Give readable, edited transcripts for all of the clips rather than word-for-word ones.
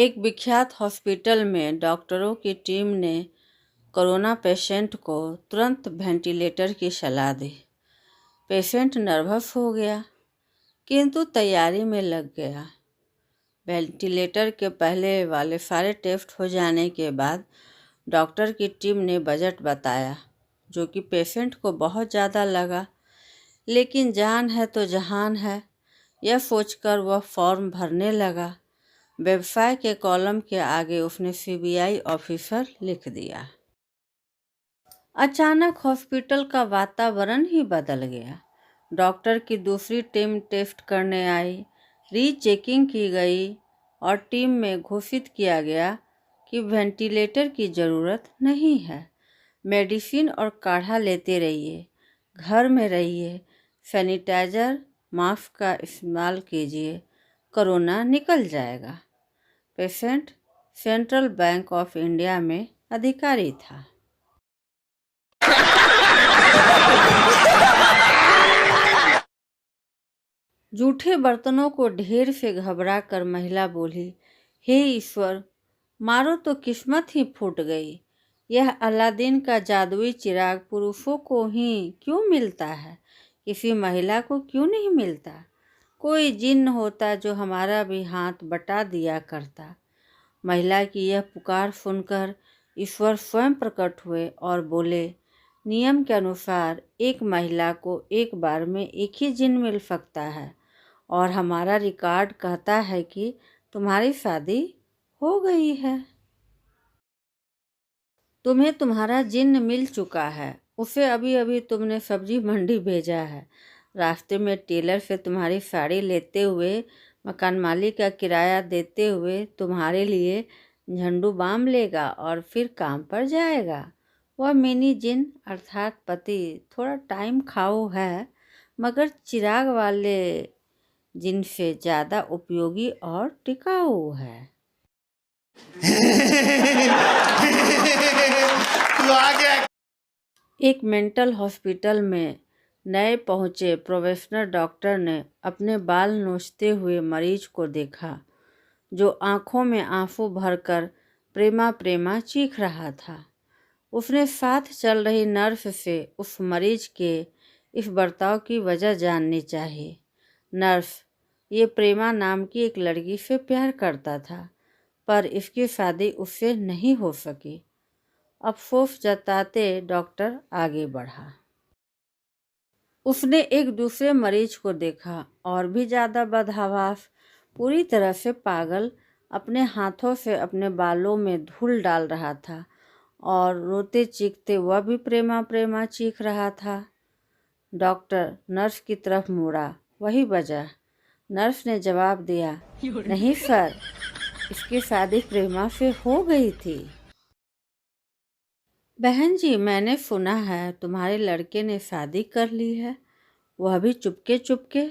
एक विख्यात हॉस्पिटल में डॉक्टरों की टीम ने कोरोना पेशेंट को तुरंत वेंटिलेटर की सलाह दी। पेशेंट नर्वस हो गया किंतु तैयारी में लग गया। वेंटिलेटर के पहले वाले सारे टेस्ट हो जाने के बाद डॉक्टर की टीम ने बजट बताया, जो कि पेशेंट को बहुत ज़्यादा लगा, लेकिन जान है तो जहान है, यह सोचकर वह फॉर्म भरने लगा। व्यवसाय के कॉलम के आगे उसने सीबीआई ऑफिसर लिख दिया। अचानक हॉस्पिटल का वातावरण ही बदल गया। डॉक्टर की दूसरी टीम टेस्ट करने आई, रीचेकिंग की गई और टीम में घोषित किया गया कि वेंटिलेटर की ज़रूरत नहीं है। मेडिसिन और काढ़ा लेते रहिए, घर में रहिए, सैनिटाइजर मास्क का इस्तेमाल कीजिए, कोरोना निकल जाएगा। Patient central bank of India में अधिकारी था। जूठे बर्तनों को ढेर से घबराकर महिला बोली, हे ईश्वर, मारो तो किस्मत ही फूट गई। यह अलादीन का जादुई चिराग पुरुषों को ही क्यों मिलता है, किसी महिला को क्यों नहीं मिलता? कोई जिन्न होता जो हमारा भी हाथ बटा दिया करता। महिला की यह पुकार सुनकर ईश्वर स्वयं प्रकट हुए और बोले, नियम के अनुसार एक महिला को एक बार में एक ही जिन मिल सकता है और हमारा रिकॉर्ड कहता है कि तुम्हारी शादी हो गई है। तुम्हें तुम्हारा जिन्न मिल चुका है। उसे अभी अभी तुमने सब्जी मंडी भेजा है। रास्ते में टेलर से तुम्हारी साड़ी लेते हुए, मकान मालिक का किराया देते हुए तुम्हारे लिए झंडू बाम लेगा और फिर काम पर जाएगा। वह मिनी जिन अर्थात पति थोड़ा टाइम खाओ है, मगर चिराग वाले जिन से ज़्यादा उपयोगी और टिकाऊ है। एक मेंटल हॉस्पिटल में नए पहुंचे प्रोफेशनल डॉक्टर ने अपने बाल नोचते हुए मरीज को देखा, जो आंखों में आंसू भरकर प्रेमा प्रेमा चीख रहा था। उसने साथ चल रही नर्स से उस मरीज के इस बर्ताव की वजह जाननी चाहिए। नर्स ये प्रेमा नाम की एक लड़की से प्यार करता था, पर इसकी शादी उससे नहीं हो सकी। अफसोस जताते डॉक्टर आगे बढ़ा। उसने एक दूसरे मरीज को देखा, और भी ज़्यादा बदहवास, पूरी तरह से पागल, अपने हाथों से अपने बालों में धूल डाल रहा था और रोते चीखते वह भी प्रेमा प्रेमा चीख रहा था। डॉक्टर नर्स की तरफ मुड़ा, वही वजह। नर्स ने जवाब दिया, नहीं सर, इसकी शादी प्रेमा से हो गई थी। बहन जी, मैंने सुना है तुम्हारे लड़के ने शादी कर ली है, वह भी चुपके चुपके।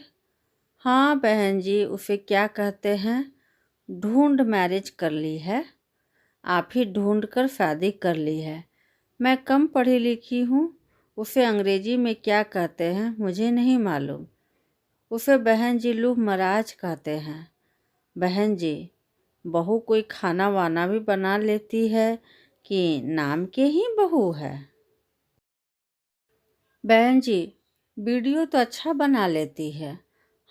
हाँ बहन जी, उसे क्या कहते हैं, ढूंढ मैरिज कर ली है। आप ही ढूंढ कर शादी कर ली है। मैं कम पढ़ी लिखी हूँ, उसे अंग्रेजी में क्या कहते हैं मुझे नहीं मालूम। उसे बहन जी लूह मराज कहते हैं। बहन जी, बहू कोई खाना वाना भी बना लेती है कि नाम के ही बहू है? बहन जी, वीडियो तो अच्छा बना लेती है।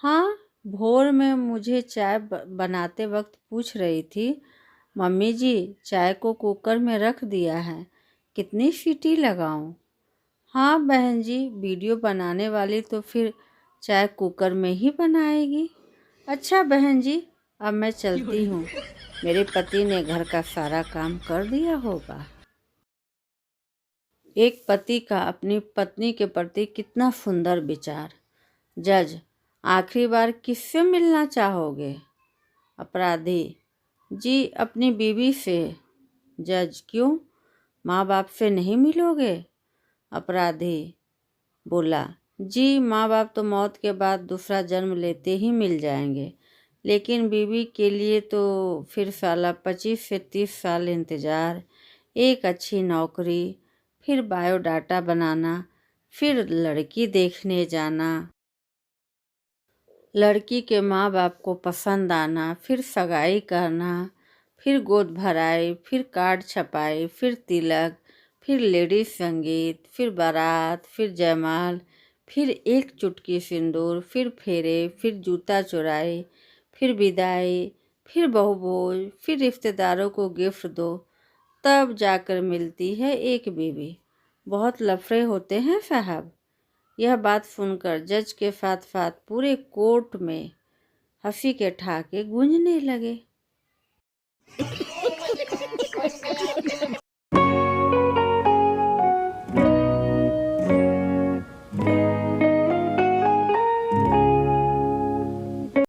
हाँ, भोर में मुझे चाय बनाते वक्त पूछ रही थी, मम्मी जी चाय को कुकर में रख दिया है, कितनी सीटी लगाऊं? हाँ बहन जी, वीडियो बनाने वाली तो फिर चाय कुकर में ही बनाएगी। अच्छा बहन जी, अब मैं चलती हूँ, मेरे पति ने घर का सारा काम कर दिया होगा। एक पति का अपनी पत्नी के प्रति कितना सुंदर विचार। जज, आखिरी बार किससे मिलना चाहोगे? अपराधी, जी अपनी बीवी से। जज, क्यों, माँ बाप से नहीं मिलोगे? अपराधी बोला, जी माँ बाप तो मौत के बाद दूसरा जन्म लेते ही मिल जाएंगे, लेकिन बीवी के लिए तो फिर साला 25 से 30 साल इंतज़ार, एक अच्छी नौकरी, फिर बायोडाटा बनाना, फिर लड़की देखने जाना, लड़की के माँ बाप को पसंद आना, फिर सगाई करना, फिर गोद भराई, फिर कार्ड छपाई, फिर तिलक, फिर लेडीज संगीत, फिर बारात, फिर जयमाल, फिर एक चुटकी सिंदूर, फिर फेरे, फिर जूता चुराई, फिर विदाई, फिर बहुभोज, फिर रिश्तेदारों को गिफ्ट दो, तब जाकर मिलती है एक बीवी। बहुत लफड़े होते हैं साहब। यह बात सुनकर जज के साथ साथ पूरे कोर्ट में हंसी के ठहाके गूंजने लगे।